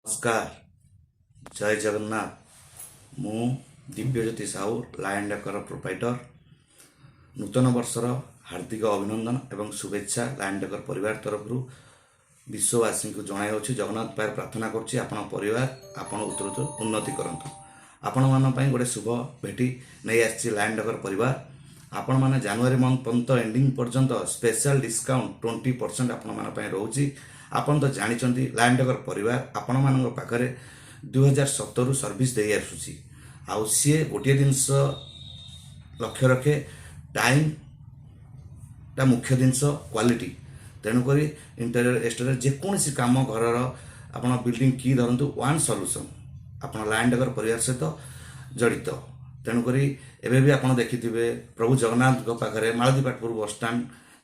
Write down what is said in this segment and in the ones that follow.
नमस्कार जय जगन्नाथ मु Divyajyoti Sahu Lion Decor proprietor नूतन वर्षर हार्दिक अभिनंदन एवं शुभेच्छा लायन डेकर परिवार तरफ विश्ववासी को जनाई जगन्नाथ पायर प्रार्थना करुच्ची आपण परिवार आपण उत्तर उन्नति करंतु आपण मान गोटे शुभ भेटी नहीं आसी लायन डेकर परिवार आपण मैंने जनवरी मंथ पर्यंत एंडिंग पर्यंत स्पेशल डिस्काउंट 20% आपण मान रोची। आपण तो जानी लायन डेकर परिवार आपण मान पाखे 2017 सर्विस दे आसूसी आउ सी गोटे जिनस लक्ष्य रखे टाइम टा मुख्य जिनस क्वालिटी तेणुक इंटेरियर एक्सटेरियर जेकोसी कम घर आप बिल्डिंग की धरतु वन सॉल्यूशन आप लायन डेकर परिवार सहित जड़ित तेणुक एवं भी आप देखिथे प्रभु जगन्नाथ पाखे मालदीपाटपुर बस स्टाण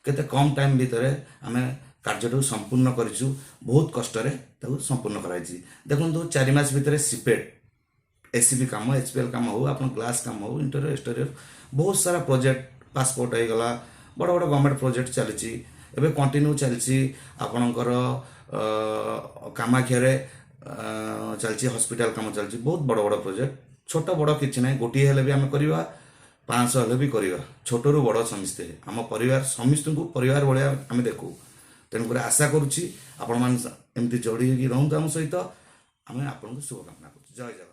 केते कम टाइम भितर आम कार्य संपूर्ण करूँ बहुत कष्ट संपूर्ण कराई देखो 4 मास भितर सीपेट एसीबी कम एचपीएल कम हो आप ग्लास कम हो इंटेरियर एक्सटेरियर बहुत सारा प्रोजेक्ट पासपोर्ट होगा बड़ बड़ गवर्नमेंट प्रोजेक्ट चली एवं कंटिन्यू चलती आपणकर कामाख्या चलती हॉस्पिटल कम चलती बहुत बड़ बड़ प्रोजेक्ट छोट बड़ कि ना गोटे हेल्ले भी आम करवा 500 हेल्ले भी करवा छोट रू बड़ समस्ते आम परिवार समस्त को परिवार भाया आम देखू तेणुक आशा करुच्ची आपण मैंने एमती जोड़ी रोहतु आम सहित आम आपको शुभकामना कर जय जगन्नाथ।